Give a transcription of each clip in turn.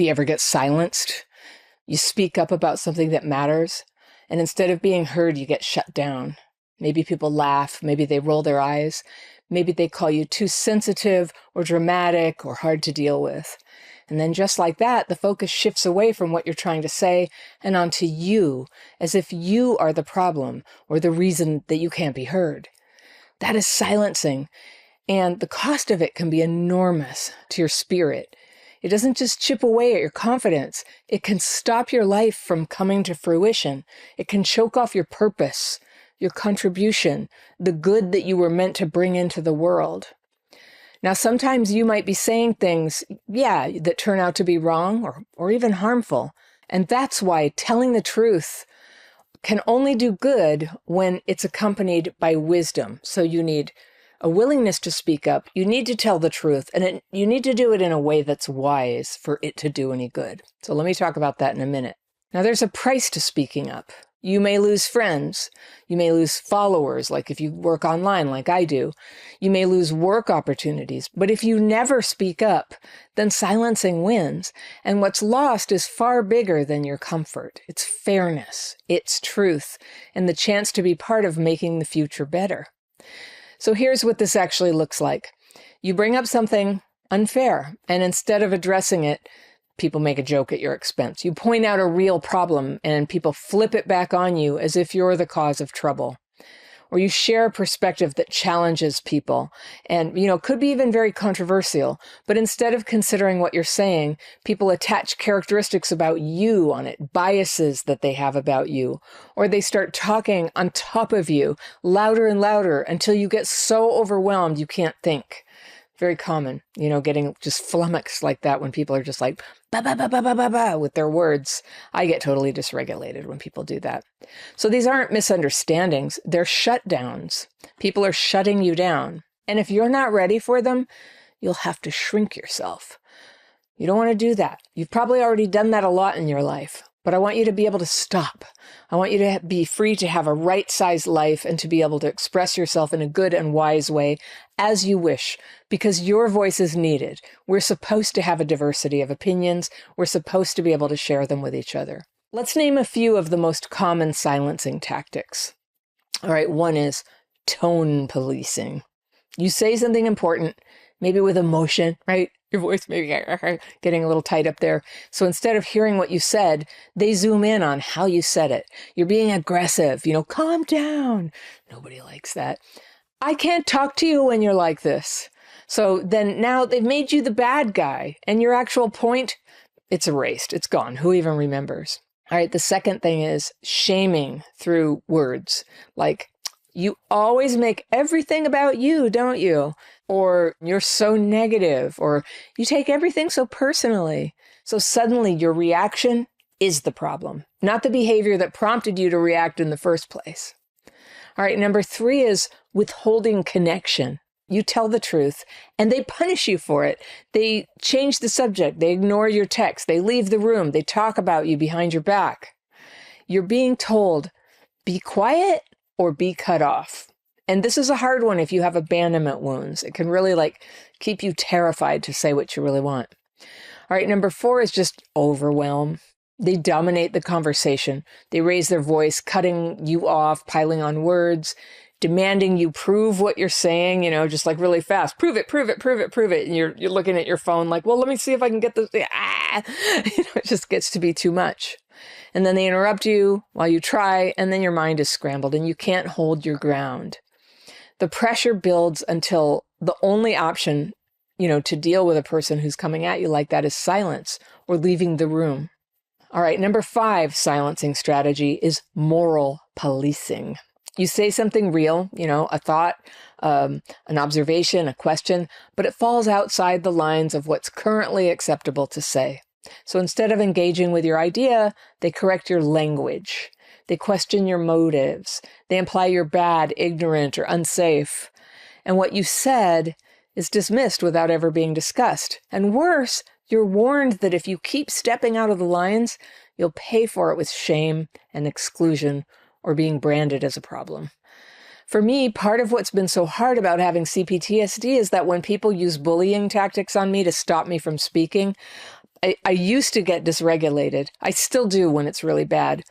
Do you ever get silenced? You speak up about something that matters, and instead of being heard, you get shut down. Maybe people laugh, maybe they roll their eyes, maybe they call you too sensitive or dramatic or hard to deal with. And then just like that, the focus shifts away from what you're trying to say and onto you, as if you are the problem or the reason that you can't be heard. That is silencing, and the cost of it can be enormous to your spirit. It doesn't just chip away at your confidence. It can stop your life from coming to fruition. It can choke off your purpose, your contribution, the good that you were meant to bring into the world. Now, sometimes you might be saying things, that turn out to be wrong or even harmful. And that's why telling the truth can only do good when it's accompanied by wisdom. So you need a willingness to speak up. You need to tell the truth, and you need to do it in a way that's wise for it to do any good. So let me talk about that in a minute. Now, there's a price to speaking up. You may lose friends. You may lose followers, like if you work online like I do. You may lose work opportunities. But if you never speak up, then silencing wins. And what's lost is far bigger than your comfort. It's fairness, it's truth, and the chance to be part of making the future better. So here's what this actually looks like. You bring up something unfair, and instead of addressing it, people make a joke at your expense. You point out a real problem, and people flip it back on you as if you're the cause of trouble. Or you share a perspective that challenges people and, could be even very controversial. But instead of considering what you're saying, people attach characteristics about you on it, biases that they have about you. Or they start talking on top of you, louder and louder, until you get so overwhelmed you can't think. Very common, getting just flummoxed like that when people are just like, ba, ba, ba, ba, ba, ba, ba, with their words. I get totally dysregulated when people do that. So these aren't misunderstandings. They're shutdowns. People are shutting you down. And if you're not ready for them, you'll have to shrink yourself. You don't want to do that. You've probably already done that a lot in your life. But I want you to be able to stop. I want you to be free to have a right-sized life and to be able to express yourself in a good and wise way as you wish, because your voice is needed. We're supposed to have a diversity of opinions. We're supposed to be able to share them with each other. Let's name a few of the most common silencing tactics. All right, one is tone policing. You say something important, maybe with emotion, right? Your voice maybe getting a little tight up there. So instead of hearing what you said, they zoom in on how you said it. You're being aggressive, calm down. Nobody likes that. I can't talk to you when you're like this. So then now they've made you the bad guy, and your actual point, it's erased. It's gone. Who even remembers? All right, the second thing is shaming through words. Like, you always make everything about you, don't you? Or you're so negative, or you take everything so personally. So suddenly your reaction is the problem, not the behavior that prompted you to react in the first place. All right, number 3 is withholding connection. You tell the truth, and they punish you for it. They change the subject. They ignore your text. They leave the room. They talk about you behind your back. You're being told, be quiet or be cut off. And this is a hard one if you have abandonment wounds. It can really keep you terrified to say what you really want. All right, number 4 is just overwhelm. They dominate the conversation. They raise their voice, cutting you off, piling on words, demanding you prove what you're saying, just really fast. Prove it, prove it, prove it, prove it. And you're looking at your phone like, well, let me see if I can get this. It just gets to be too much. And then they interrupt you while you try, and then your mind is scrambled and you can't hold your ground. The pressure builds until the only option, to deal with a person who's coming at you like that is silence or leaving the room. All right, number 5 silencing strategy is moral policing. You say something real, a thought, an observation, a question, but it falls outside the lines of what's currently acceptable to say. So instead of engaging with your idea, they correct your language. They question your motives. They imply you're bad, ignorant, or unsafe. And what you said is dismissed without ever being discussed. And worse, you're warned that if you keep stepping out of the lines, you'll pay for it with shame and exclusion or being branded as a problem. For me, part of what's been so hard about having CPTSD is that when people use bullying tactics on me to stop me from speaking, I used to get dysregulated. I still do when it's really bad.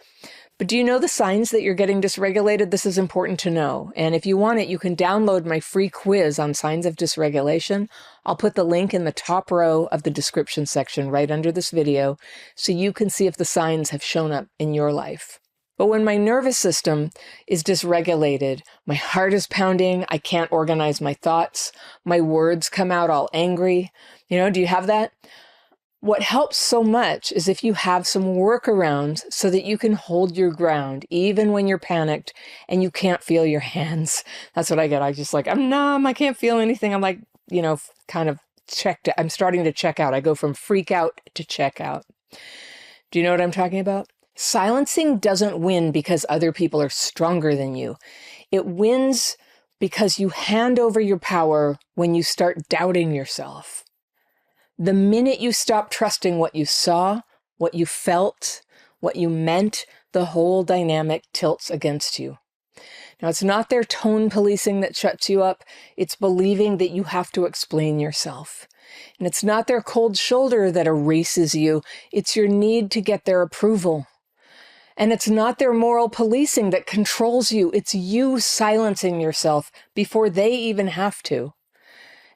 But do you know the signs that you're getting dysregulated? This is important to know. And if you want it, you can download my free quiz on signs of dysregulation. I'll put the link in the top row of the description section right under this video so you can see if the signs have shown up in your life. But when my nervous system is dysregulated, my heart is pounding, I can't organize my thoughts, my words come out all angry. Do you have that? What helps so much is if you have some workarounds so that you can hold your ground, even when you're panicked and you can't feel your hands. That's what I get. I just I'm numb. I can't feel anything. I'm kind of checked. I'm starting to check out. I go from freak out to check out. Do you know what I'm talking about? Silencing doesn't win because other people are stronger than you. It wins because you hand over your power when you start doubting yourself. The minute you stop trusting what you saw, what you felt, what you meant, the whole dynamic tilts against you. Now, it's not their tone policing that shuts you up. It's believing that you have to explain yourself. And it's not their cold shoulder that erases you. It's your need to get their approval. And it's not their moral policing that controls you. It's you silencing yourself before they even have to.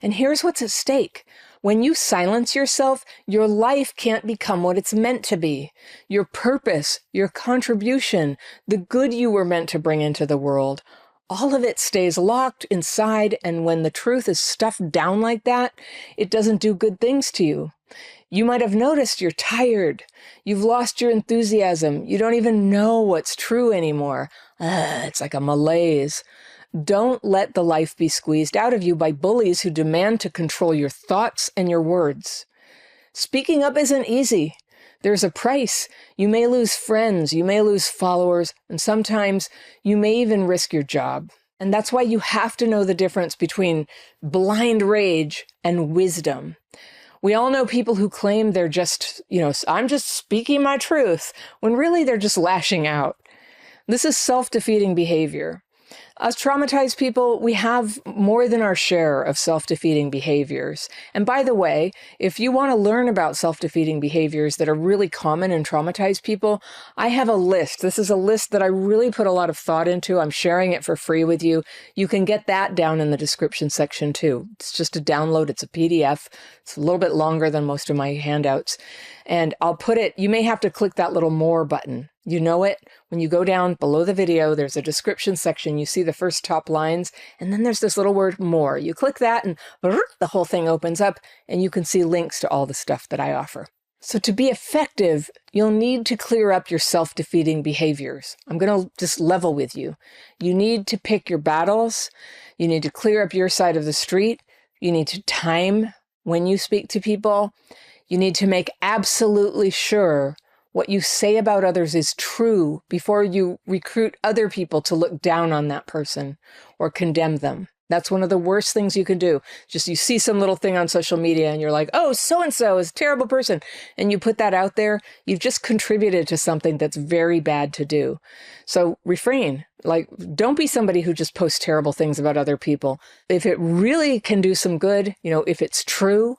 And here's what's at stake. When you silence yourself, your life can't become what it's meant to be. Your purpose, your contribution, the good you were meant to bring into the world, all of it stays locked inside. And when the truth is stuffed down like that, it doesn't do good things to you. You might have noticed you're tired. You've lost your enthusiasm. You don't even know what's true anymore. It's like a malaise. Don't let the life be squeezed out of you by bullies who demand to control your thoughts and your words. Speaking up isn't easy. There's a price. You may lose friends, you may lose followers, and sometimes you may even risk your job. And that's why you have to know the difference between blind rage and wisdom. We all know people who claim they're just, I'm just speaking my truth, when really they're just lashing out. This is self-defeating behavior. As traumatized people, we have more than our share of self-defeating behaviors. And by the way, if you want to learn about self-defeating behaviors that are really common in traumatized people, I have a list. This is a list that I really put a lot of thought into. I'm sharing it for free with you. You can get that down in the description section too. It's just a download. It's a PDF. It's a little bit longer than most of my handouts. And I'll put it, you may have to click that little more button. You know it. When you go down below the video, there's a description section. You see the first top lines, and then there's this little word more. You click that and the whole thing opens up and you can see links to all the stuff that I offer. So to be effective, you'll need to clear up your self-defeating behaviors. I'm going to just level with you. You need to pick your battles. You need to clear up your side of the street. You need to time when you speak to people. You need to make absolutely sure what you say about others is true before you recruit other people to look down on that person or condemn them. That's one of the worst things you can do. Just you see some little thing on social media and you're like, oh, so-and-so is a terrible person. And you put that out there, you've just contributed to something that's very bad to do. So refrain. Don't be somebody who just posts terrible things about other people. If it really can do some good, if it's true,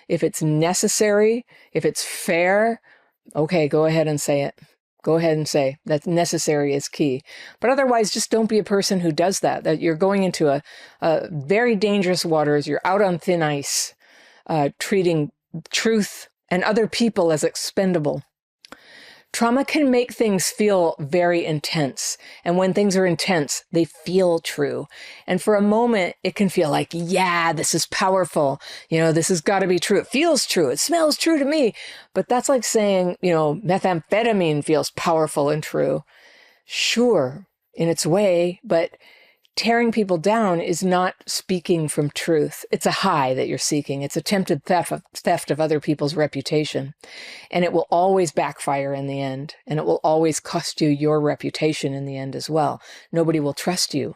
if it's necessary, if it's fair, okay, go ahead and say it. Go ahead and say that necessary is key. But otherwise, just don't be a person who does that you're going into a very dangerous waters. You're out on thin ice, treating truth and other people as expendable. Trauma can make things feel very intense. And when things are intense, they feel true. And for a moment, it can feel like, yeah, this is powerful. This has got to be true. It feels true. It smells true to me. But that's like saying, methamphetamine feels powerful and true. Sure, in its way, but tearing people down is not speaking from truth. It's a high that you're seeking. It's attempted theft of other people's reputation. And it will always backfire in the end. And it will always cost you your reputation in the end as well. Nobody will trust you.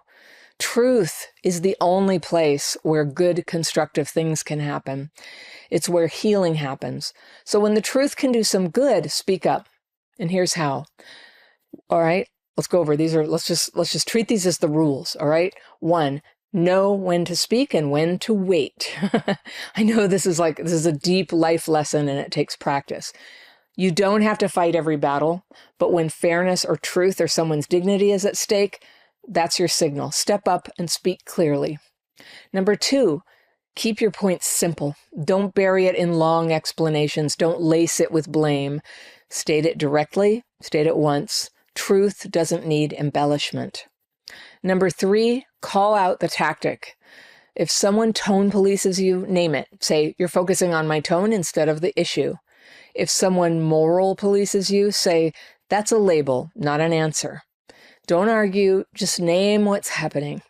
Truth is the only place where good, constructive things can happen. It's where healing happens. So when the truth can do some good, speak up. And here's how. All right? Let's go over these. Let's just treat these as the rules. All right. 1, Know when to speak and when to wait. I know this is a deep life lesson and it takes practice. You don't have to fight every battle, but when fairness or truth or someone's dignity is at stake, that's your signal. Step up and speak clearly. Number 2, keep your points simple. Don't bury it in long explanations. Don't lace it with blame. State it directly. State it once. Truth doesn't need embellishment. Number 3, call out the tactic. If someone tone polices you, name it. Say, you're focusing on my tone instead of the issue. If someone moral polices you, say, that's a label, not an answer. Don't argue, just name what's happening.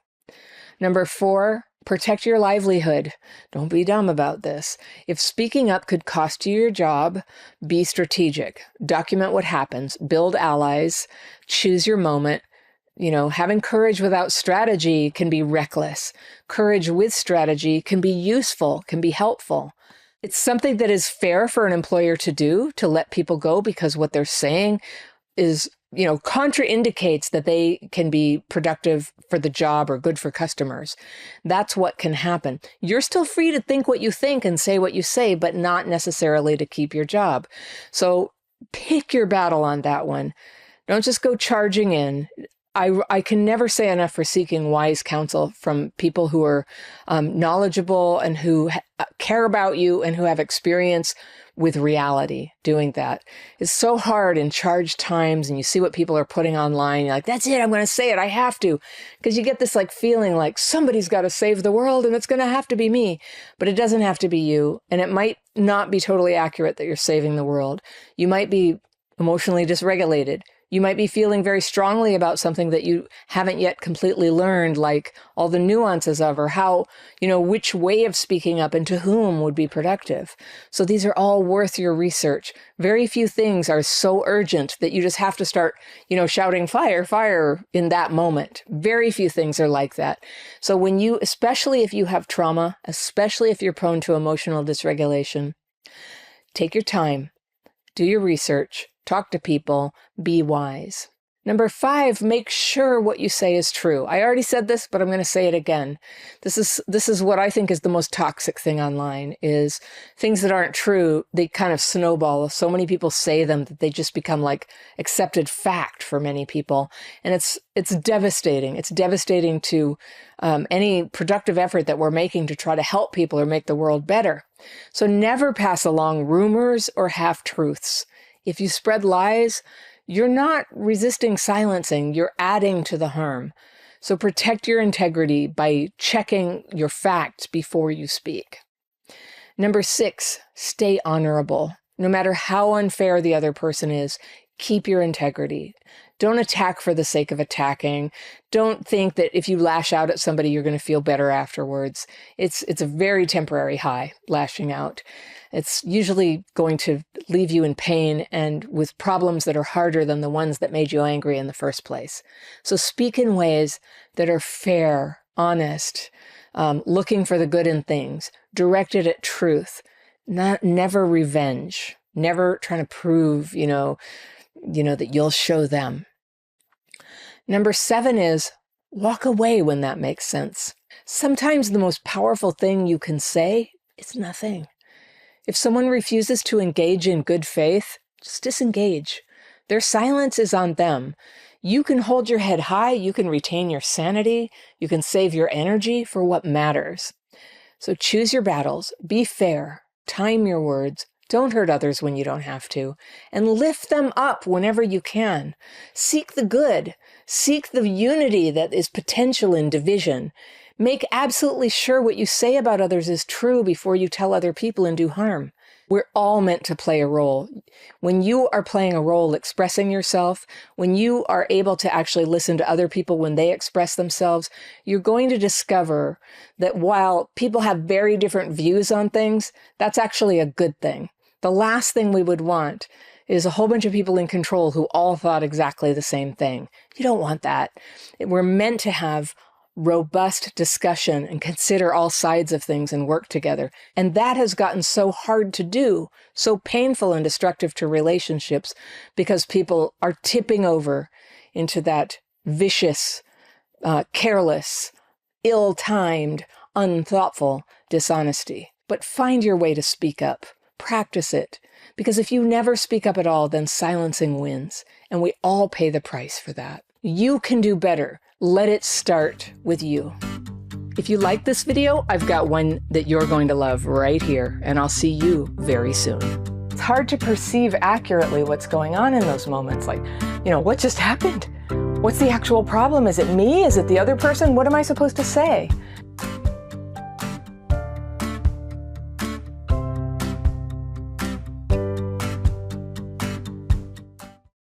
Number 4, protect your livelihood. Don't be dumb about this. If speaking up could cost you your job, be strategic. Document what happens. Build allies. Choose your moment. Having courage without strategy can be reckless. Courage with strategy can be useful, can be helpful. It's something that is fair for an employer to do, to let people go because what they're saying is, contraindicates that they can be productive for the job or good for customers. That's what can happen. You're still free to think what you think and say what you say, but not necessarily to keep your job. So pick your battle on that one. Don't just go charging in. I can never say enough for seeking wise counsel from people who are knowledgeable and who care about you and who have experience with reality doing that. It's so hard in charged times, and you see what people are putting online. You're like, that's it, I'm going to say it, I have to. Because you get this feeling like somebody's got to save the world and it's going to have to be me. But it doesn't have to be you. And it might not be totally accurate that you're saving the world. You might be emotionally dysregulated. You might be feeling very strongly about something that you haven't yet completely learned, like all the nuances of, or how, which way of speaking up and to whom would be productive. So these are all worth your research. Very few things are so urgent that you just have to start, shouting fire, fire in that moment. Very few things are like that. So especially if you have trauma, especially if you're prone to emotional dysregulation, take your time, do your research, talk to people, be wise. Number 5, make sure what you say is true. I already said this, but I'm going to say it again. This is what I think is the most toxic thing online, is things that aren't true. They kind of snowball. So many people say them that they just become like accepted fact for many people. And it's devastating. It's devastating to any productive effort that we're making to try to help people or make the world better. So never pass along rumors or half-truths. If you spread lies, you're not resisting silencing, you're adding to the harm. So protect your integrity by checking your facts before you speak. Number 6, stay honorable. No matter how unfair the other person is, keep your integrity. Don't attack for the sake of attacking. Don't think that if you lash out at somebody, you're going to feel better afterwards. It's a very temporary high, lashing out. It's usually going to leave you in pain and with problems that are harder than the ones that made you angry in the first place. So speak in ways that are fair, honest, looking for the good in things, directed at truth, never revenge, never trying to prove, that you'll show them. Number 7 is walk away when that makes sense. Sometimes the most powerful thing you can say is nothing. If someone refuses to engage in good faith, just disengage. Their silence is on them. You can hold your head high, you can retain your sanity, you can save your energy for what matters. So choose your battles, be fair, time your words, don't hurt others when you don't have to, and lift them up whenever you can. Seek the good, seek the unity that is potential in division. Make absolutely sure what you say about others is true before you tell other people and do harm. We're all meant to play a role. When you are playing a role expressing yourself, when you are able to actually listen to other people when they express themselves, you're going to discover that while people have very different views on things, that's actually a good thing. The last thing we would want is a whole bunch of people in control who all thought exactly the same thing. You don't want that. We're meant to have robust discussion and consider all sides of things and work together. And that has gotten so hard to do, so painful and destructive to relationships, because people are tipping over into that vicious, careless, ill-timed, unthoughtful dishonesty. But find your way to speak up. Practice it. Because if you never speak up at all, then silencing wins. And we all pay the price for that. You can do better. Let it start with you. If you like this video, I've got one that you're going to love right here, and I'll see you very soon. It's hard to perceive accurately what's going on in those moments. Like, what just happened? What's the actual problem? Is it me? Is it the other person? What am I supposed to say?